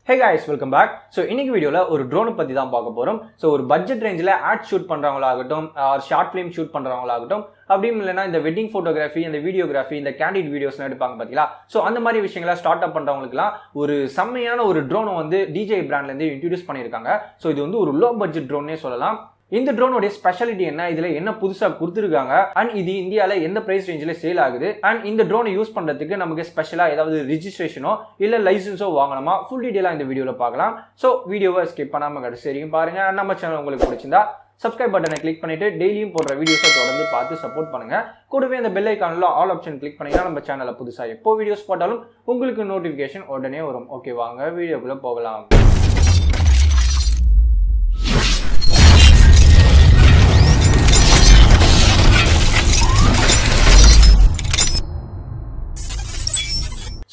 Hey guys, welcome back. So இன்னைக்கு வீடியோல ஒரு drone பத்தி தான் பார்க்க போறோம். So ஒரு பட்ஜெட் ரேஞ்சில ஆட் ஷூட் பண்றவங்களாகட்டும் ஆர் ஷார்ட் ஃபிலிம் ஷூட் பண்றவங்களாகட்டும் அப்படியும் இல்லனா இந்த வெட்டிங் போட்டோகிராஃபி இந்த வீடியோகிராஃபி இந்த கேண்டிட் வீடியோஸ்லாம் எடுப்பாங்க பாத்தீங்களா. சோ அந்த மாதிரி விஷயங்களை ஸ்டார்ட் அப் பண்றவங்களுக்குலாம் ஒரு செம்மையான ஒரு drone வந்து DJI பிராண்ட்ல இருந்து இன்ட்ரோ듀ஸ் பண்ணிருக்காங்க. சோ இது வந்து ஒரு லோ பட்ஜெட் ட்ரோன்னே சொல்லலாம். இந்த ட்ரோனோட ஸ்பெஷாலிட்டி என்ன, இதுல என்ன புதுசா கொடுத்துருக்காங்க அண்ட் இது இந்தியால எந்த பிரைஸ் ரேஞ்சில சேல் ஆகுது அண்ட் இந்த ட்ரோனை யூஸ் பண்றதுக்கு நமக்கு ஸ்பெஷலா ஏதாவது ரெஜிஸ்ட்ரேஷனோ இல்ல லைசன்ஸோ வாங்கணுமா, ஃபுல் டீடைலா இந்த வீடியோல பார்க்கலாம். சோ வீடியோவை ஸ்கிப் பண்ணாம கடைசி வரைக்கும் பாருங்க. நம்ம சேனல் உங்களுக்கு பிடிச்சிருந்தா சப்ஸ்கிரைப் பட்டனை கிளிக் பண்ணிட்டு டெய்லியும் போடுற வீடியோஸை தொடர்ந்து பார்த்து சப்போர்ட் பண்ணுங்க. கூடவே அந்த பெல் ஐகான்ல ஆல் ஆப்ஷன் கிளிக் பண்ணீங்கன்னா நம்ம சேனல்ல புதுசா எப்போ வீடியோஸ் போட்டாலும் உங்களுக்கு நோட்டிபிகேஷன் உடனே வரும். ஓகே, வாங்க வீடியோக்குள்ள போகலாம்.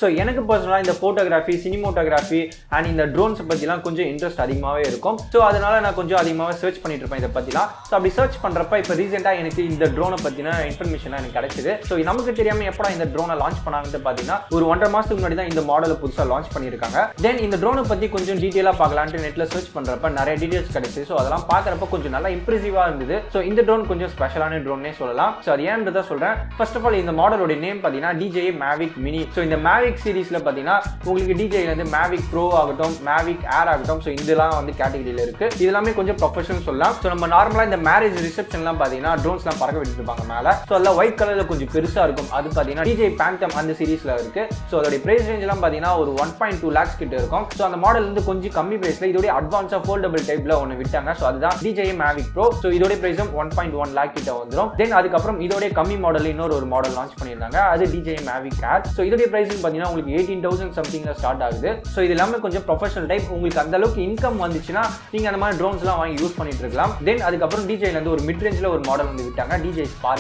ஸோ எனக்கு பர்சனலாக இந்த ஃபோட்டோகிராஃபி, சினிமோட்டோகிராஃபி அண்ட் இந்த ட்ரோன்ஸை பற்றிலாம் கொஞ்சம் இன்ட்ரெஸ்ட் அதிகமாகவே இருக்கும். ஸோ அதனால நான் கொஞ்சம் அதிகமாகவே சர்ச் பண்ணிட்டு இருப்பேன் இதை பற்றிலாம். ஸோ அப்படி சர்ச் பண்ணுறப்ப இப்போ ரீசெண்டாக எனக்கு இந்த ட்ரோனை பற்றின இன்ஃபர்மேஷன்லாம் எனக்கு கிடைச்சிது. ஸோ நமக்கு தெரியாமல் எப்படா இந்த ட்ரோனை லான்ச் பண்ணாங்கன்னு பார்த்தீங்கன்னா ஒரு 1.5 மாதத்துக்கு முன்னாடி தான் இந்த மாடலை புதுசாக லான்ச் பண்ணியிருக்காங்க. தென் இந்த ட்ரோனை பற்றி கொஞ்சம் டீட்டெயிலாக பார்க்கலான்ட்டு நெட்டில் சர்ச் பண்ணுறப்ப நிறைய டீட்டெயில்ஸ் கிடைச்சி. ஸோ அதெல்லாம் பார்க்குறப்ப கொஞ்சம் நல்லா இம்ப்ரெசிவாக இருந்தது. ஸோ இந்த ட்ரோன் கொஞ்சம் ஸ்பெஷலான ட்ரோன்னே சொல்லலாம். ஸோ அது ஏன்றதை சொல்கிறேன். ஃபர்ஸ்ட் ஆஃப் ஆல் இந்த மாடலோட நேம் பார்த்தீங்கன்னா DJI MAVIC MINI. ஸோ இந்த MAVIC சீரிஸ்ல பார்த்தீங்கன்னா உங்களுக்கு DJI வந்து MAVIC Pro ஆகட்டும், MAVIC Air ஆகட்டும், ஸோ இதெல்லாம் வந்து கேட்டகரியில இருக்கு. இதெல்லாமே கொஞ்சம் ப்ரொஃபஷனல் சொல்லலாம். ஸோ நம்ம நார்மலா இந்த மேரேஜ் ரிசப்ஷன்லாம் பார்த்தீங்கன்னா ட்ரோன்ஸ்லாம் பறக்க விட்டுட்டு இருப்பாங்க மேலே. ஸோ அதெல்லாம் ஒயிட் கலர்ல கொஞ்சம் பெருசா இருக்கும். அது பார்த்தீங்கன்னா DJI Phantom அந்த சீரிஸ்ல இருக்கு. ஸோ அதோட பிரைஸ் ரேஞ்ச் எல்லாம் பார்த்தீங்கன்னா ஒரு 1.2 lakhs கிட்ட இருக்கும். ஸோ அந்த மாடல் வந்து கொஞ்சம் கம்மி பிரைஸ்ல இதோட அட்வான்ஸா ஃபோல்டபிள் டைப்ல ஒன்று விட்டாங்க. ஸோ அதுதான் DJI MAVIC Pro. ஸோ இதோட பிரைஸும் 1.1 lakh கிட்ட வந்துடும். தென் அதுக்கப்புறம் இதோட கம்மி மாடல் இன்னொரு ஒரு மாடல் லான்ச் பண்ணியிருந்தாங்க. அது DJI MAVIC Air. ஸோ இதோட பிரைஸ் பார்த்தீங்கன்னா உங்களுக்கு 18,000 சம்திங்ல ஸ்டார்ட் ஆகுது. ஸோ இது எல்லாமே கொஞ்சம் ப்ரொஃபஷனல் டைப். உங்களுக்கு அந்த அளவுக்கு இன்கம் வந்துச்சுன்னா நீங்க அந்த மாதிரி ட்ரோன்ஸ்லாம் வாங்கி யூஸ் பண்ணிட்டு இருக்கலாம். தென் அதுக்கப்புறம் DJI வந்து ஒரு மிட் ரேஞ்சில் ஒரு மாடல் வந்து விட்டாங்க, DJI Spark.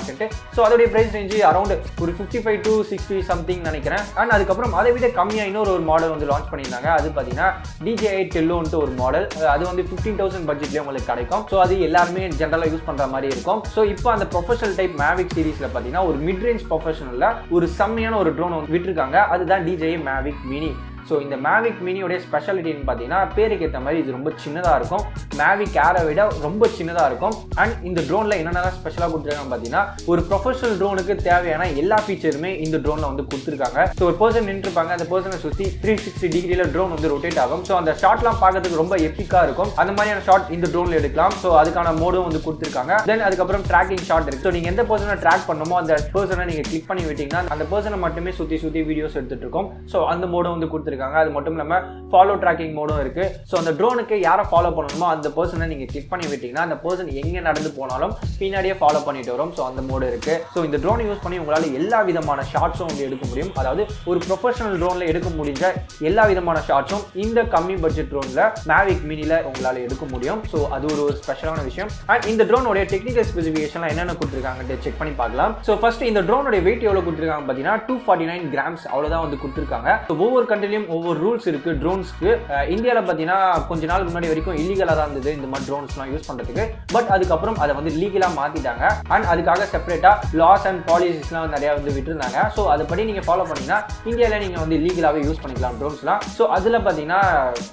ஸோ அதோட பிரைஸ் ரேஞ்ச் அரௌண்ட் ஒரு 55 to 60 சம்திங் நினைக்கிறேன். அண்ட் அதுக்கப்புறம் அதை விட கம்மியா இன்னொரு ஒரு மாடல் வந்து லான்ச் பண்ணியிருந்தாங்க. அது பார்த்தீங்கன்னா DJI Telloன்ட்டு ஒரு மாடல். அது வந்து 15,000 பட்ஜெட்லேயே உங்களுக்கு கிடைக்கும். ஸோ அது எல்லாருமே ஜென்ரலாக யூஸ் பண்ற மாதிரி இருக்கும். ஸோ இப்போ அந்த ப்ரொஃபஷனல் டைப் MAVIC சீரிஸ்ல பார்த்தீங்கன்னா ஒரு மிட் ரேஞ்ச் ப்ரொஃபஷனல்ல ஒரு செம்மையான ஒரு ட்ரோன் வந்து விட்டுருக்காங்க. அதுதான் DJI MAVIC MINI. ஸோ இந்த MAVIC மினியோடைய ஸ்பெஷாலிட்டின்னு பார்த்தீங்கன்னா பேருக்கு ஏற்ற மாதிரி இது ரொம்ப சின்னதாக இருக்கும். MAVIC Air விட ரொம்ப சின்னதாக இருக்கும். அண்ட் இந்த ட்ரோனில் என்னென்ன ஸ்பெஷலாக கொடுத்துருக்காங்க பார்த்தீங்கன்னா ஒரு ப்ரொஃபஷனல் ட்ரோனுக்கு தேவையான எல்லா ஃபீச்சருமே இந்த ட்ரோனில் வந்து கொடுத்துருக்காங்க. ஸோ ஒரு பர்சன் நின்றுருப்பாங்க, அந்த பர்சனை சுற்றி 360 டிகிரியில் ட்ரோன் வந்து ரொட்டேட் ஆகும். ஸோ அந்த ஷாட்லாம் பார்க்கறதுக்கு ரொம்ப எப்பிக்காக இருக்கும். அந்த மாதிரியான ஷாட் இந்த ட்ரோனில் எடுக்கலாம். ஸோ அதுக்கான மோடும் வந்து கொடுத்துருக்காங்க. தென் அதுக்கப்புறம் ட்ராக்கிங் ஷாட் இருக்கு. ஸோ நீங்கள் எந்த பர்சனை ட்ராக் பண்ணணுமோ அந்த பர்சனை நீங்கள் கிளிக் பண்ணி விட்டீங்கன்னா அந்த பர்சனை மட்டுமே சுற்றி வீடியோஸ் எடுத்துட்டு இருக்கும். ஸோ அந்த மோடும் வந்து கொடுத்துருக்காங்க. அது மட்டும் இல்லாம ஃபாலோ ட்ராக்கிங் மோடும் இருக்கு. ஸோ அந்த ட்ரோனுக்கு யாரை ஃபாலோ பண்ணணுமோ அந்த பர்சனை நீங்க கிளிக் பண்ணி விட்டீங்கன்னா அந்த பர்சன் எங்க நடந்து போனாலும் பின்னாடியே ஃபாலோ பண்ணிட்டு வரும். ஸோ அந்த மோடு இருக்கு. ஸோ இந்த ட்ரோனை யூஸ் பண்ணி உங்களால எல்லா விதமான ஷாட்ஸும் வந்து எடுக்க முடியும். அதாவது ஒரு ப்ரொஃபஷனல் ட்ரோன்ல எடுக்க முடிஞ்ச எல்லா விதமான ஷாட்ஸும் இந்த கம்மி பட்ஜெட் ட்ரோன்ல MAVIC மினில உங்களால எடுக்க முடியும். ஸோ அது ஒரு ஸ்பெஷலான விஷயம். அண்ட் இந்த ட்ரோனோட டெக்னிக்கல் ஸ்பெசிஃபிகேஷன்லாம் என்னென்ன கொடுத்துருக்காங்க செக் பண்ணி பார்க்கலாம். ஸோ ஃபர்ஸ்ட் இந்த ட்ரோனோட வெயிட் எவ்வளவு கொடுத்துருக்காங்க பார்த்தீங்கன்னா 249 grams அவ்வளவுதான் வந்து கொடுத்துருக்காங்க. ஒவ்வொரு கண்ட்ரிலையும் ஒவ்வொரு ரூல்ஸ் இருக்கு ட்ரோன்ஸ்க்கு. இந்தியாவில் பார்த்தீங்கன்னா கொஞ்ச நாளுக்கு முன்னாடி வரைக்கும் இல்லீகலாக தான் இருந்தது இந்த மாதிரி ட்ரோன்ஸ்லாம் யூஸ் பண்ணுறதுக்கு. பட் அதுக்கப்புறம் அதை வந்து லீகலாக மாற்றிட்டாங்க. அண்ட் அதுக்காக செப்பரேட்டாக லாஸ் அண்ட் பாலிசிஸ்லாம் நிறையா வந்து விட்டுருந்தாங்க. ஸோ அதுபடி நீங்கள் ஃபாலோ பண்ணிங்கன்னா இந்தியாவில் நீங்கள் வந்து லீகலாகவே யூஸ் பண்ணிக்கலாம் ட்ரோன்ஸ்லாம். ஸோ அதில் பார்த்தீங்கன்னா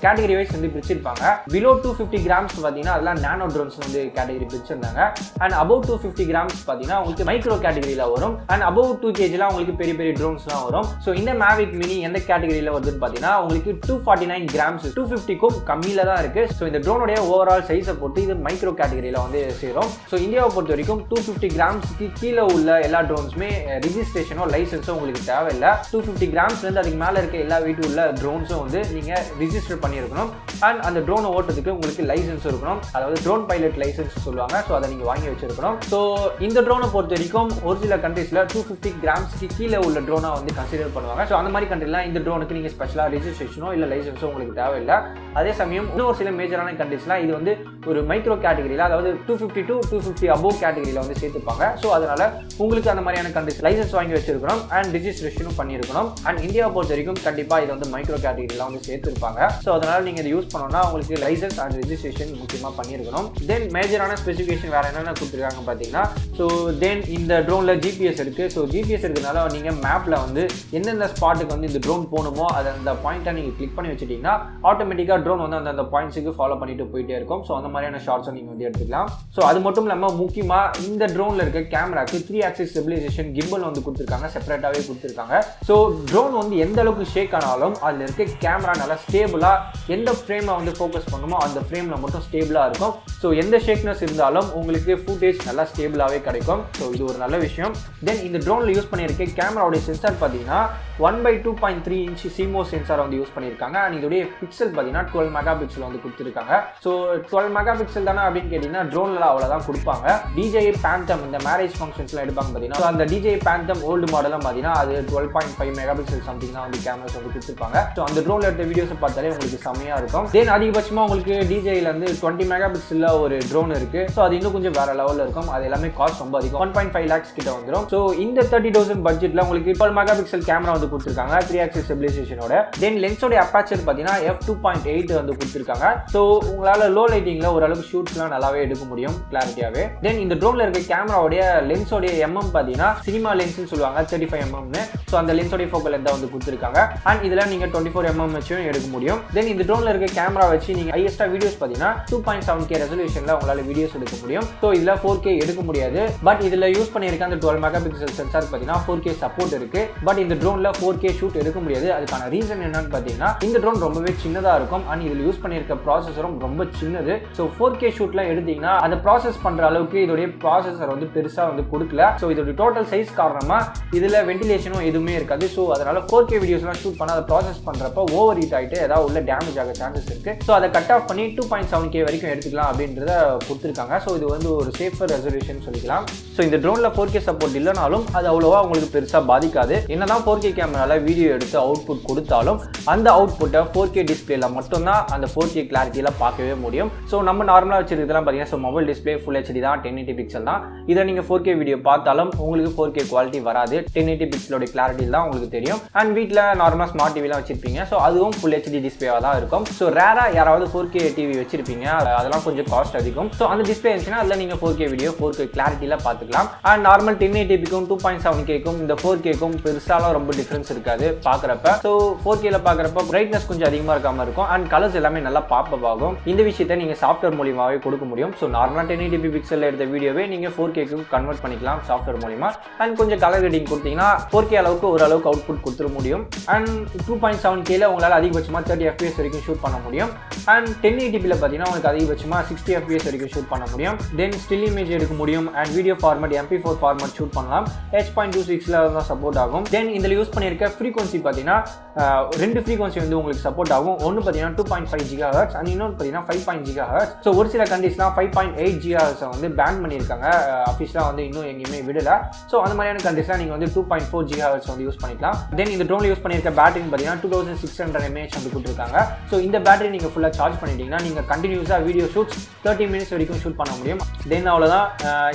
கேட்டகரி வைஸ் வந்து பிரிச்சிருப்பாங்க. பிலோ 250 grams பார்த்தீங்கன்னா அதெல்லாம் நானோ ட்ரோன்ஸ் வந்து கேட்டகரி பிரிச்சிருந்தாங்க. அண்ட் above 250 grams பார்த்தீங்கன்னா உங்களுக்கு மைக்ரோ கேட்டகரியில் வரும். அண்ட் above 2 kgலாம் உங்களுக்கு பெரிய பெரிய ட்ரோன்ஸ்லாம் வரும். ஸோ இந்த MAVIC மினி எந்த கேட்டகரியில் வருதுன்னு பார்த்தீங்கன்னா உங்களுக்கு 249 grams 250க்கும் கம்மியில தான் இருக்கு. ஸோ இந்த ட்ரோனுடைய ஓவரால் சைஸை பொறுத்து இது மைக்ரோ கேட்டகரியில வந்து சேரும். ஸோ இந்தியாவை பொறுத்த வரைக்கும் 250 gramsக்கு கீழே உள்ள எல்லா ட்ரோன்ஸுமே ரெஜிஸ்ட்ரேஷனோ லைசன்ஸோ உங்களுக்கு தேவையில்லை. 250 gramsலேருந்து அதுக்கு மேலே இருக்க எல்லா வீட்டு உள்ள ட்ரோன்ஸும் வந்து நீங்க ரிஜிஸ்டர் பண்ணியிருக்கணும். அண்ட் அந்த ட்ரோனை ஓட்டுறதுக்கு உங்களுக்கு லைசன்ஸ் இருக்கணும். அதாவது ட்ரோன் பைலட் லைசன்ஸ் சொல்லுவாங்க. ஸோ அதை நீங்க வாங்கி வச்சிருக்கணும். ஸோ இந்த ட்ரோனை பொறுத்த வரைக்கும் ஒரு சில கண்ட்ரீஸ்ல 250 gramsக்கு கீழே உள்ள ட்ரோனா வந்து கன்சிடர் பண்ணுவாங்க. ஸோ அந்த மாதிரி கண்ட்ரிலாம் இந்த ட்ரோனுக்கு நீங்க ஸ்பெஷலா ரெஜிஸ்ட்ரேஷனோ இல்ல லைசன்ஸோ உங்களுக்கு தேவையில்லை. அதே சமயம் இன்னொரு சில மேஜரான கண்ட்ரீஸ்லாம் இது வந்து ஒரு மைக்ரோ கேட்டகரியில் அதாவது 250 to 250 above கேட்டகரியில் வந்து சேர்த்துப்பாங்க. ஸோ அதனால உங்களுக்கு அந்த மாதிரியான கண்ட்ரீஸ் லைசன்ஸ் வாங்கி வச்சிருக்கணும் அண்ட் ரெஜிஸ்ட்ரேஷனும் பண்ணியிருக்கணும். அண்ட் இந்தியாவை பொறுத்த வரைக்கும் கண்டிப்பாக இது வந்து மைக்ரோ கேட்டகரியில் வந்து சேர்த்துருப்பாங்க. ஸோ அதனால நீங்கள் இதை யூஸ் பண்ணணும்னா உங்களுக்கு லைசன்ஸ் அண்ட் ரெஜிஸ்ட்ரேஷன் முக்கியமாக பண்ணியிருக்கணும். தென் மேஜரான ஸ்பெசிஃபிகேஷன் வேற என்னென்ன கொடுத்துருக்காங்க பார்த்தீங்கன்னா ஸோ தென் இந்த ட்ரோனில் GPS இருக்குது. ஸோ GPS இருக்கிறதுனால நீங்கள் மேப்பில் வந்து எந்தெந்த ஸ்பாட்டுக்கு வந்து இந்த ட்ரோன் போகணுமோ அதை அந்த பாயிண்ட்டை நீங்கள் கிளிக் பண்ணி வச்சுட்டிங்கன்னா ஆட்டோமேட்டிக்காக ட்ரோன் வந்து அந்த பாயிண்ட்ஸுக்கு ஃபாலோ பண்ணிட்டு போயிட்டே இருக்கும். ஸோ அந்த மாதிரியான ஷார்ட்ஸும் நீங்கள் வந்து எடுத்துக்கலாம். ஸோ அது மட்டும் இல்லாமல் முக்கியமாக இந்த ட்ரோனில் இருக்க கேமராக்கு 3 axis ஸ்டெபிலைசேஷன் கிம்பல் வந்து கொடுத்துருக்காங்க, செப்பரேட்டாகவே கொடுத்துருக்காங்க. ஸோ ட்ரோன் வந்து எந்த அளவுக்கு ஷேக் ஆனாலும் அதில் இருக்க கேமரா நல்லா ஸ்டேபிளாக எந்த ஃப்ரேமை வந்து ஃபோக்கஸ் பண்ணுமோ அந்த ஃப்ரேமில் மட்டும் ஸ்டேபிளாக இருக்கும். ஸோ எந்த ஷேக்னஸ் இருந்தாலும் உங்களுக்கு ஃபுட்டேஜ் நல்லா ஸ்டேபிளாகவே கிடைக்கும். ஸோ இது ஒரு நல்ல விஷயம். தென் இந்த ட்ரோனில் யூஸ் பண்ணியிருக்க கேமராவுடைய சென்சார் பார்த்தீங்கன்னா 1/2.3 inch CMOS சென்சார் வந்து யூஸ் பண்ணியிருக்காங்க. அண்ட் இதோடைய பிக்சல் பார்த்தீங்கன்னா 12 மெகா பிக்சல் வந்து கொடுத்துருக்காங்க. ஸோ 12 மெகா பிக்சல் தானே அப்படின்னு கேட்டிங்கன்னா ட்ரோனில் அவ்வளோதான் கொடுப்பாங்க. DJI Phantom இந்த மேரேஜ் ஃபங்க்ஷன்ஸ்லாம் எடுப்பாங்க பார்த்தீங்கன்னா அந்த DJI Phantom ஓல்டு மாடலாம் பார்த்தீங்கன்னா அது 12.5 மெகா பிக்சல் சம்திங் தான் வந்து கேமராஸ் வந்து கொடுத்துருப்பாங்க. ஸோ அந்த ட்ரோனில் எடுத்த வீடியோஸை பார்த்தாலே உங்களுக்கு செம்மையாக இருக்கும். தென் அதிகபட்சமாக உங்களுக்கு DJIல வந்து 20 மெகா பிக்சலில் ஒரு ட்ரோன் இருக்குது. ஸோ அது இன்னும் கொஞ்சம் வேறு லெவலில் இருக்கும். அது எல்லாமே காஸ்ட் ரொம்ப அதிகம், 1.5 lakhs கிட்ட வந்துடும். ஸோ இந்த 30,000 பட்ஜெட்டில் உங்களுக்கு 12 மெகா பிக்சல் கேமரா வந்து கொடுத்துருக்காங்க 3 axis ஸ்டெபிலைசேஷனோட. தென் லென்ஸோட அப்பாச்சர் பார்த்தீங்கன்னா f2.8 வந்து கொடுத்துருக்காங்க. ஸோ உங்களால் லோ லைட்டிங்கில் ஓரளவுக்கு ஷூட்ஸ்லாம் நல்லாவே எடுக்க முடியும் கிளாரிட்டியாகவே. தென் இந்த ட்ரோனில் இருக்க கேமராவுடைய லென்ஸோடைய எம்எம் பார்த்தீங்கன்னா சினிமா லென்ஸ்னு சொல்லுவாங்க 35 mm. ஸோ அந்த லென்ஸோடைய ஃபோக்கல் லென்த்தை வந்து கொடுத்துருக்காங்க. அண்ட் இதில் நீங்கள் 24 mm வச்சும் எடுக்க முடியும். தென் இந்த ட்ரோனில் இருக்க கேமரா வச்சு நீங்கள் ஹையஸ்ட்டாக வீடியோஸ் பார்த்தீங்கன்னா 2.7K ரெசல்யூஷனில் உங்களால் வீடியோஸ் எடுக்க முடியும். ஸோ இதில் 4K எடுக்க முடியாது. பட் இதில் யூஸ் பண்ணியிருக்க அந்த 12 மெகா பிக்சல் சென்சார் பார்த்தீங்கன்னா 4K சப்போர்ட் இருக்கு. பட் இந்த ட்ரோனில் 4K ஷூட் எடுக்க முடியாது. அதுக்கான ரீசன் என்னன்னு பார்த்தீங்கன்னா இந்த ட்ரோன் ரொம்பவே சின்னதாக இருக்கும். அண்ட் இதில் யூஸ் பண்ணியிருக்க ப்ராசஸரும் ரொம்ப சின்னது. ஸோ 4K ஷூட்லாம் எடுத்தீங்கன்னா அதை ப்ராசஸ் பண்ணுற அளவுக்கு இதோடைய ப்ராசஸர் வந்து பெருசாக வந்து கொடுக்கல. ஸோ இதோட டோட்டல் சைஸ் காரணமாக இதில் வென்டிலேஷனும் எதுவுமே இருக்காது. ஸோ அதனால 4K வீடியோஸ்லாம் ஷூட் பண்ண அதை ப்ராசஸ் பண்ணுறப்ப ஓவர் ஹீட் ஆகிட்டு ஏதாவது உள்ள டேமேஜ் ஆக சான்சஸ் இருக்கு. ஸோ அதை கட் ஆஃப் பண்ணி 2.7K வரைக்கும் எடுத்துக்கலாம் அப்படின்றத கொடுத்துருக்காங்க. ஸோ இது வந்து ஒரு சேஃபர் ரெசல்யூஷன் சொல்லிக்கலாம். ஸோ இந்த ட்ரோனில் 4K சப்போர்ட் இல்லைனாலும் அது அவ்வளோவா உங்களுக்கு பெருசாக பாதிக்காது. என்னதான் 4K கேமராவில் வீடியோ எடுத்து அவுட்புட் கொடுத்தாலும் அந்த அவுட்புட்டை 4K டிஸ்பிளேல மட்டும்தான் அந்த 4K கிளாரிட்டியில் பார்க்கவே முடியும். ஸோ நம்ம நார்மலாக வச்சிருக்கிறதுலாம் பார்த்தீங்கன்னா so mobile display full HD தான் 1080 பிக்சல் தான். இதை நீங்கள் 4K வீடியோ பார்த்தாலும் உங்களுக்கு 4K குவாலிட்டி வராது. 1080 பிக்சலோட கிளாரிட்டி தான் உங்களுக்கு தெரியும். அண்ட் வீட்டில் நார்மலாக ஸ்மார்ட் டிவிலாம் வச்சிருப்பீங்க. ஸோ அதுவும் ஃபுல் HD டிஸ்பிளேவாக தான் இருக்கும். ஸோ ரேராக யாராவது 4K டிவி வச்சிருப்பீங்க, அதெல்லாம் கொஞ்சம் காஸ்ட் அதிகம். ஸோ அந்த டிஸ்பிளே இருந்துச்சுன்னா அதில் நீங்கள் 4K வீடியோ 4K கிளாரிட்டியில் பார்த்துக்கலாம். அண்ட் நார்மல் 1080pக்கும் 2.7Kக்கும் இந்த 4Kக்கும் பெருசாலாம் ரொம்ப டிஃப்ரென்ஸ் இருக்காது பார்க்குறப்ப. ஸோ 4Kல பார்க்குறப்ப பிரைட்னஸ் கொஞ்சம் அதிகமாக இருக்காமல் இருக்கும். அண்ட் கலர்ஸ் எல்லாமே நல்லா பாப்பப் ஆகும். இந்த விஷயத்தை நீங்கள் சாஃப்ட்வேர் மூலியமாகவே கொடுக்க முடியும். ஸோ நார்மலாக 1080p பிக்சலில் எடுத்த வீடியோவே நீங்கள் 4Kக்கு கன்வெர்ட் பண்ணிக்கலாம் சாஃப்ட்வேர் மூலியமா. அண்ட் கொஞ்சம் கலர் ரேட்டிங் கொடுத்தீங்கன்னா 4K அளவுக்கு ஓரளவுக்கு அவுட்புட் கொடுத்துட முடியும். அண்ட் 2.7Kல உங்களால் அதிகபட்சமாக 30 FPS வரைக்கும் ஷூட் பண்ண முடியும். அண்ட் 1080pல பார்த்தீங்கன்னா உங்களுக்கு அதிகபட்சமாக 60 FPS வரைக்கும் ஷூட் பண்ண முடியும். தென் ஸ்டில் இமேஜ் எடுக்க முடியும். And video format MP4 format shoot பண்ணலாம். H.26ல தான் சப்போர்ட் ஆகும். தென் இதில் யூஸ் பண்ணியிருக்க ஃப்ரீக்வன்சி பார்த்தீங்கன்னா 2 ஃப்ரீக்வன்சி வந்து உங்களுக்கு சப்போர்ட் ஆகும். ஒன்று பார்த்தீங்கன்னா 2.5 GHz அண்ட் இன்னொன்று பார்த்தீங்கன்னா 5.0 GHz. ஸோ ஒரு சில கண்ட்ரீஸ்லாம் 5.8 GHz வந்து பேன் பண்ணியிருக்காங்க. அஃபிஷியலாக வந்து இன்னும் எங்கேயுமே விடல. ஸோ அந்த மாதிரியான கண்ட்ரீஸ்லாம் நீங்கள் வந்து 2.4 GHz வந்து யூஸ் பண்ணிக்கலாம். தென் இந்த ட்ரோனில் யூஸ் பண்ணியிருக்க பேட்டரின்னு பார்த்தீங்கன்னா 2600 mAh வந்து கொடுத்துருக்காங்க. ஸோ இந்த பேட்டரி நீங்கள் ஃபுல்லாக சார்ஜ் பண்ணிட்டீங்கன்னா நீங்கள் கண்டினியூஸாக வீடியோ ஷூட்ஸ் 30 minutes வரைக்கும் ஷூட் பண்ண முடியும். தென் அவ்வளோதான்.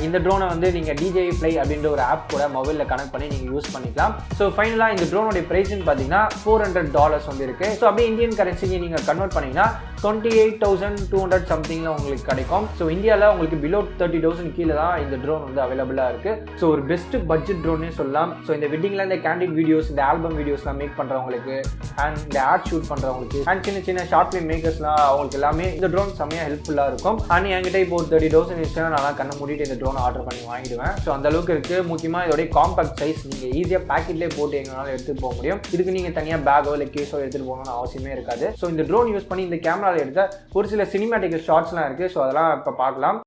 இந்த ட்ரோனை வந்து நீங்கள் DJI Fly அப்படின்ற ஒரு ஆப் கூட மொபைலில் கனெக்ட் பண்ணி நீங்கள் யூஸ் பண்ணிக்கலாம். ஸோ ஃபைனலாக இந்த ட்ரோனோட ப்ரைஸ்ன்னு பார்த்தீங்கன்னா $400 வந்து இருக்குது. ஸோ அப்படியே இந்தியன் கரன்சிக்கு நீங்கள் கன்வெர்ட் பண்ணிங்கன்னா 28,200 சம்திங்கில் உங்களுக்கு கிடைக்கும். ஸோ இந்தியாவில் உங்களுக்கு பிலோ 30,000 கீழே தான் இந்த ட்ரோன் வந்து அவைலபிளாக இருக்குது. ஸோ ஒரு பெஸ்ட் பட்ஜெட் ட்ரோன்னே சொல்லலாம். ஸோ இந்த வெட்டிங்கில் இந்த கேண்டிட் வீடியோஸ், இந்த ஆல்பம் வீடியோஸ்லாம் மேக் பண்ணுறவங்களுக்கு அண்ட் இந்த ஆட் ஷூட் பண்ணுறவங்களுக்கு அண்ட் சின்ன சின்ன ஷார்ட் ஃபிலிம் மேக்கர்ஸ்லாம் அவங்களுக்கு எல்லாமே இந்த ட்ரோன் செம்மையாக ஹெல்ப்ஃபுல்லாக இருக்கும். அண்ட் என்கிட்ட இப்போ 30,000 இருந்துச்சுன்னா நான் கண்ணை மூடிட்டு இந்த ட்ரோனை ஆர்டர் பண்ணி வாங்கிடுவேன். ஸோ அந்த அளவுக்கு இருக்குது. முக்கியமாக இதோடைய காம்பாக்ட் சைஸ் நீங்கள் ஈஸியாக பேக்கெட்லேயே போட்டு எங்கனாலும் எடுத்துகிட்டு போக முடியும். இதுக்கு நீங்கள் தனியாக பேக்கோ இல்லை கேஸோ எடுத்துகிட்டு போகணும்னு அவசியமே இருக்காது. ஸோ இந்த ட்ரோன் யூஸ் பண்ணி இந்த கேமராவில் எடுத்த ஒரு சில சினிமேட்டிக் ஷார்ட்ஸ்லாம் இருக்குது. ஸோ அதெல்லாம் இப்போ பார்க்கலாம்.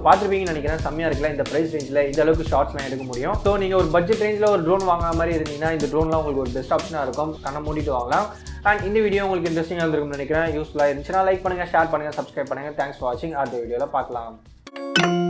பார்த்துருப்பீங்கன்னு நினைக்கிறேன். செம்மையாக இருக்குல்ல இந்த ப்ரைஸ் ரேஞ்சில் இந்த அளவுக்கு ஷார்ட்ஸ்லாம் எடுக்க முடியும். ஸோ நீங்கள் ஒரு பட்ஜெட் ரேஞ்சில் ஒரு ட்ரோன் வாங்குற மாதிரி இருந்தீங்கன்னா இந்த ட்ரோன்லாம் உங்களுக்கு ஒரு பெஸ்ட் ஆப்ஷனாக இருக்கும். கண்ணை மூடிட்டு வாங்கலாம். அண்ட் இந்த வீடியோ உங்களுக்கு இன்ட்ரெஸ்டிங்காக இருந்திருக்கும்னு நினைக்கிறேன். யூஸ்ஃபுல்லாக இருந்துச்சுன்னா லைக் பண்ணுங்கள், ஷேர் பண்ணுங்கள், சப்ஸ்கிரைப் பண்ணுங்கள். தேங்க்ஸ் ஃபார் வாட்சிங். அடுத்த வீடியோவில் பார்க்கலாம்.